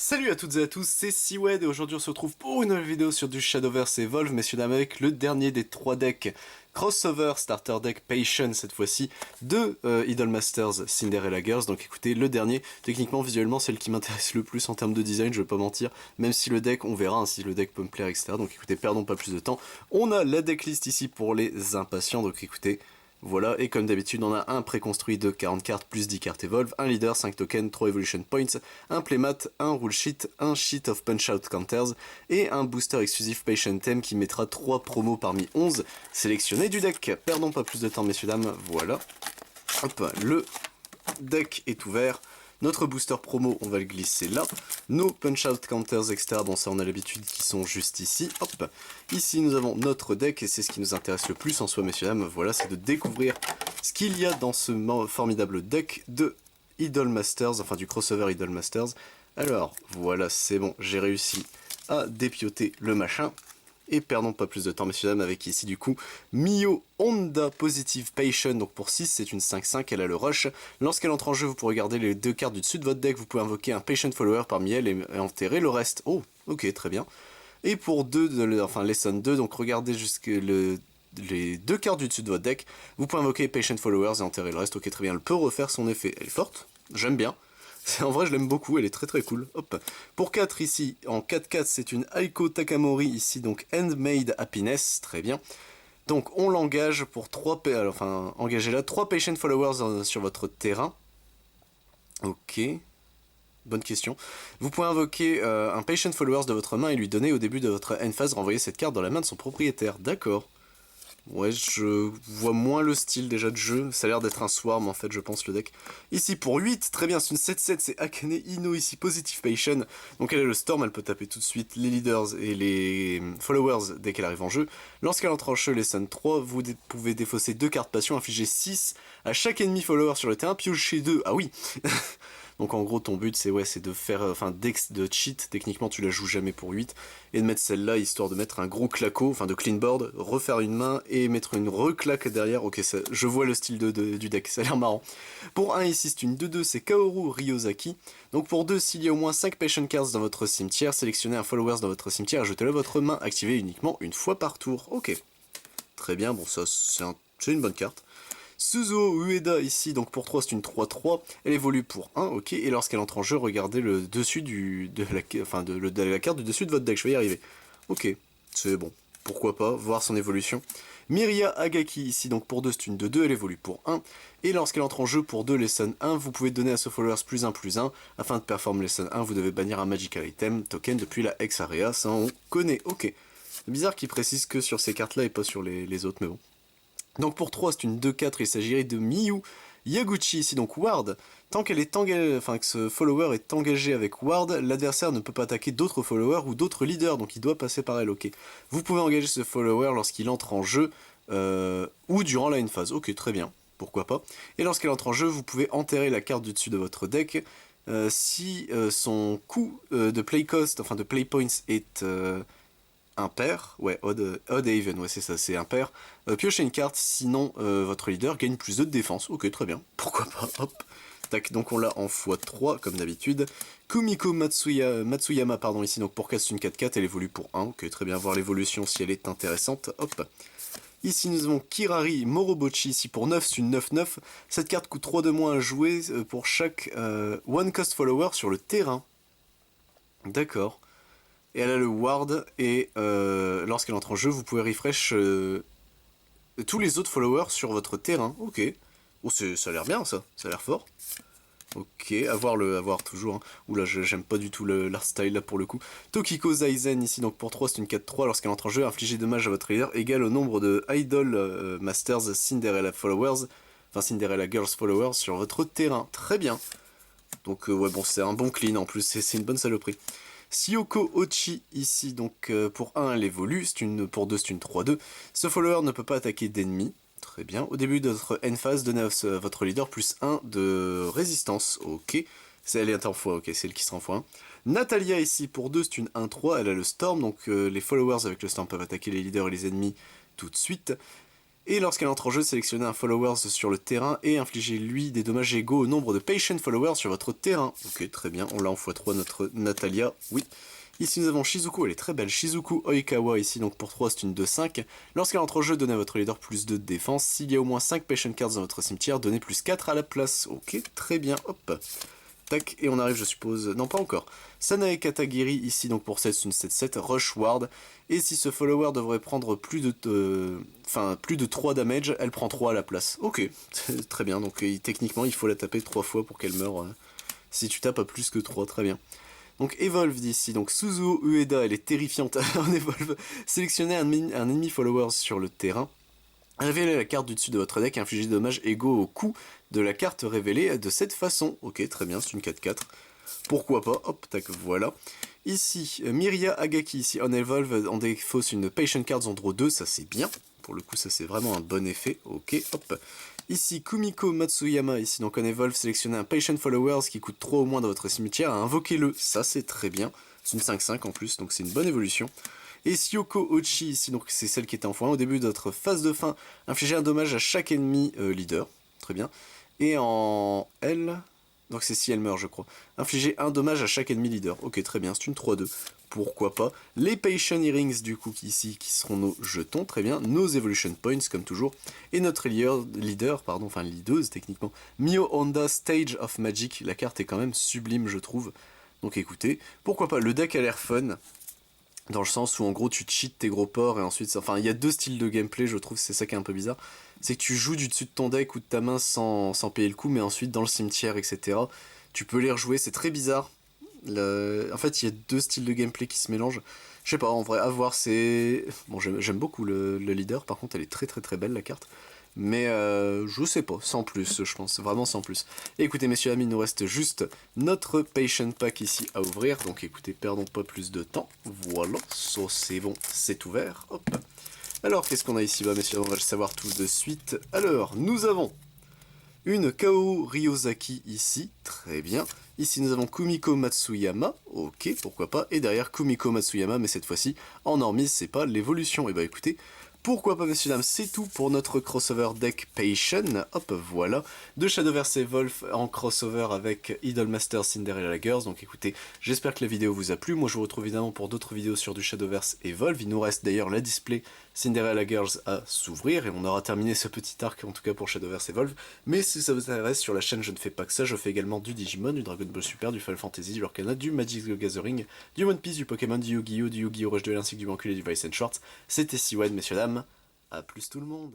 Salut à toutes et à tous, c'est Siwed et aujourd'hui on se retrouve pour une nouvelle vidéo sur du Shadowverse Evolve, messieurs dames, avec le dernier des 3 decks crossover starter deck Patient cette fois-ci de Idolmasters Cinderella Girls. Donc écoutez, le dernier, techniquement visuellement c'est le qui m'intéresse le plus en termes de design, je vais pas mentir, même si le deck, on verra hein, si le deck peut me plaire, etc. Donc écoutez, perdons pas plus de temps, on a la decklist ici pour les impatients, donc écoutez. Voilà, et comme d'habitude, on a un préconstruit de 40 cartes plus 10 cartes Evolve, un leader, 5 tokens, 3 evolution points, un playmat, un rule sheet, un sheet of punch-out counters, et un booster exclusif Patient Theme qui mettra 3 promos parmi 11 sélectionnés du deck. Perdons pas plus de temps, messieurs, dames, voilà. Hop, le deck est ouvert. Notre booster promo, on va le glisser là. Nos punch-out counters, etc. Bon, ça, on a l'habitude qui sont juste ici. Hop. Ici, nous avons notre deck, et c'est ce qui nous intéresse le plus en soi, messieurs, dames. Voilà, c'est de découvrir ce qu'il y a dans ce formidable deck de Idolmasters, enfin du crossover Idolmasters. Alors, voilà, c'est bon, j'ai réussi à dépioter le machin. Et perdons pas plus de temps, messieurs dames, avec ici du coup Mio Honda Positive Patient. Donc pour 6, c'est une 5-5, elle a le rush. Lorsqu'elle entre en jeu, vous pourrez regarder les 2 cartes du dessus de votre deck. Vous pouvez invoquer un Patient Follower parmi elles et enterrer le reste. Oh, ok, très bien. Et pour 2, enfin Lesson 2, donc regardez jusque les 2 cartes du dessus de votre deck. Vous pouvez invoquer Patient Followers et enterrer le reste. Ok, très bien, elle peut refaire son effet. Elle est forte, j'aime bien. En vrai, je l'aime beaucoup, elle est très très cool. Hop. Pour 4 ici, en 4-4, c'est une Aiko Takamori ici, donc Handmade Happiness, très bien. Donc on l'engage pour 3 enfin, engagez-la, 3 Patient Followers sur votre terrain. Ok. Bonne question. Vous pouvez invoquer un Patient Followers de votre main et lui donner au début de votre end phase, renvoyer cette carte dans la main de son propriétaire. D'accord. Ouais, je vois moins le style déjà de jeu, ça a l'air d'être un swarm en fait je pense le deck. Ici pour 8, très bien, c'est une 7-7, c'est Akane Ino ici, Positive Patient. Donc elle est le Storm, elle peut taper tout de suite les leaders et les followers dès qu'elle arrive en jeu. Lorsqu'elle entre en jeu, les Sun 3, vous pouvez défausser 2 cartes passion, infliger 6 à chaque ennemi follower sur le terrain, piocher 2, ah oui. Donc en gros ton but c'est ouais, c'est de faire, enfin de cheat, techniquement tu la joues jamais pour 8, et de mettre celle-là histoire de mettre un gros claco, enfin de clean board, refaire une main et mettre une reclaque derrière. Ok, ça, je vois le style du deck, ça a l'air marrant. Pour 1 ici c'est une 2-2, c'est Kaoru Ryozaki. Donc pour 2, s'il y a au moins 5 Patient Cards dans votre cimetière, sélectionnez un Followers dans votre cimetière et jetez-le à votre main, activez uniquement une fois par tour. Ok, très bien, bon ça c'est une bonne carte. Suzuo Ueda ici, donc pour 3 c'est une 3-3, elle évolue pour 1, ok, et lorsqu'elle entre en jeu, regardez le dessus de la carte du dessus de votre deck, je vais y arriver. Ok, c'est bon, pourquoi pas, voir son évolution. Miria Agaki ici, donc pour 2 c'est une 2-2, elle évolue pour 1, et lorsqu'elle entre en jeu pour 2 Lesson 1, vous pouvez donner à ce followers +1/+1, afin de performer Lesson 1, vous devez bannir un Magical Item, token depuis la Hex Area, ça on connaît, ok. C'est bizarre qu'il précise que sur ces cartes là et pas sur les autres, mais bon. Donc pour 3 c'est une 2-4, il s'agirait de Miyu Yaguchi ici, donc Ward. Tant qu'elle est engagée, enfin que ce follower est engagé avec Ward, l'adversaire ne peut pas attaquer d'autres followers ou d'autres leaders, donc il doit passer par elle, ok. Vous pouvez engager ce follower lorsqu'il entre en jeu, ou durant la phase, ok très bien, pourquoi pas. Et lorsqu'elle entre en jeu, vous pouvez enterrer la carte du dessus de votre deck, si son coût de play cost, enfin de play points est impair, ouais, odd et even, ouais c'est ça, c'est impair. Piochez une carte, sinon votre leader gagne plus de défense. Ok, très bien, pourquoi pas, hop. Tac, donc on l'a en x3 comme d'habitude. Kumiko Matsuyama, pardon, ici, donc pour 4 c'est une 4-4, elle évolue pour 1. Ok, très bien, voir l'évolution si elle est intéressante, hop. Ici nous avons Kirari Morobochi, ici pour 9 c'est une 9-9. Cette carte coûte 3 de moins à jouer pour chaque one cost follower sur le terrain. D'accord. Et elle a le ward, et lorsqu'elle entre en jeu, vous pouvez refresh tous les autres followers sur votre terrain. Ok. Oh, ça a l'air bien ça, ça a l'air fort. Ok, à voir toujours. Hein. Oula, j'aime pas du tout l'art style là pour le coup. Tokiko Zaizen ici, donc pour 3 c'est une 4-3. Lorsqu'elle entre en jeu, infligez dommage à votre leader égal au nombre de Idol Masters Cinderella Followers, enfin Cinderella Girls Followers sur votre terrain. Très bien. Donc ouais, bon, c'est un bon clean en plus, c'est une bonne saloperie. Siyoko Ochi ici, donc pour 1 elle évolue, pour 2 c'est une 3-2. Ce follower ne peut pas attaquer d'ennemis, très bien. Au début de votre end phase, donnez à votre leader +1 de résistance, ok. Elle est en x1, ok, c'est elle qui sera en x1. Natalia ici, pour 2 c'est une 1-3, elle a le Storm, donc les followers avec le Storm peuvent attaquer les leaders et les ennemis tout de suite. Et lorsqu'elle entre en jeu, sélectionnez un followers sur le terrain et infligez-lui des dommages égaux au nombre de patient followers sur votre terrain. Ok, très bien, on l'a en x3 notre Natalia, oui. Ici nous avons Shizuku, elle est très belle, Shizuku Oikawa ici, donc pour 3 c'est une 2-5. Lorsqu'elle entre en jeu, donnez à votre leader plus 2 de défense. S'il y a au moins 5 patient cards dans votre cimetière, donnez plus 4 à la place. Ok, très bien, hop. Tac, et on arrive, je suppose... Non, pas encore. Sanae Katagiri, ici, donc pour 7, c'est une 7-7, Rush Ward. Et si ce follower devrait prendre plus de 3 damage, elle prend 3 à la place. Ok, très bien, donc techniquement, il faut la taper 3 fois pour qu'elle meure. Si tu tapes à plus que 3, très bien. Donc Evolve ici, donc Suzuo Ueda, elle est terrifiante en Evolve. Sélectionnez un ennemi follower sur le terrain. Révélez la carte du dessus de votre deck et infligez des dommages égaux au coût de la carte révélée de cette façon. Ok, très bien, c'est une 4-4. Pourquoi pas, hop, tac, voilà. Ici, Miria Agaki, ici, on evolve, en défaut, c'est une Patient Cards en draw 2, ça c'est bien. Pour le coup, ça c'est vraiment un bon effet. Ok, hop. Ici, Kumiko Matsuyama, ici, donc on evolve, sélectionnez un Patient Followers qui coûte 3 au moins dans votre cimetière, invoquez-le, ça c'est très bien. C'est une 5-5 en plus, donc c'est une bonne évolution. Et Syoko Ochi ici, donc c'est celle qui était en x1 au début de notre phase de fin, infligez un dommage à chaque ennemi leader, très bien. Et en L, donc c'est si elle meurt je crois, infligez un dommage à chaque ennemi leader, ok très bien, c'est une 3-2, pourquoi pas. Les Patient Earrings du coup ici, qui seront nos jetons, très bien, nos Evolution Points comme toujours, et notre leader, enfin leaduse techniquement, Mio Honda Stage of Magic, la carte est quand même sublime je trouve, donc écoutez, pourquoi pas, le deck a l'air fun. Dans le sens où en gros tu cheats tes gros ports et ensuite... Enfin il y a deux styles de gameplay je trouve, c'est ça qui est un peu bizarre. C'est que tu joues du dessus de ton deck ou de ta main sans payer le coup, mais ensuite dans le cimetière etc. Tu peux les rejouer, c'est très bizarre. En fait il y a deux styles de gameplay qui se mélangent. Je sais pas, en vrai, à voir, c'est... Bon j'aime beaucoup le leader, par contre elle est très très très belle la carte. Mais je sais pas, sans plus, je pense, vraiment sans plus. Et écoutez, messieurs amis, il nous reste juste notre Patient Pack ici à ouvrir. Donc écoutez, perdons pas plus de temps. Voilà, ça c'est bon, c'est ouvert. Hop. Alors, qu'est-ce qu'on a ici? Bah messieurs, on va le savoir tout de suite. Alors, nous avons une Kao Ryozaki ici, très bien. Ici, nous avons Kumiko Matsuyama, ok, pourquoi pas. Et derrière, Kumiko Matsuyama, mais cette fois-ci, en normise, c'est pas l'évolution. Et bah écoutez... Pourquoi pas messieurs dames, c'est tout pour notre crossover deck Patient, hop voilà, de Shadowverse Evolve en crossover avec Idolmaster Cinderella Girls, donc écoutez, j'espère que la vidéo vous a plu, moi je vous retrouve évidemment pour d'autres vidéos sur du Shadowverse Evolve, il nous reste d'ailleurs la display Cinderella Girls à s'ouvrir, et on aura terminé ce petit arc en tout cas pour Shadowverse Evolve, mais si ça vous intéresse, sur la chaîne je ne fais pas que ça, je fais également du Digimon, du Dragon Ball Super, du Final Fantasy, du Arcana, du Magic the Gathering, du One Piece, du Pokémon, du Yu-Gi-Oh, Rush Duel ainsi que du Banculé, du Vice and Shorts, c'était Siwan messieurs dames. A plus tout le monde.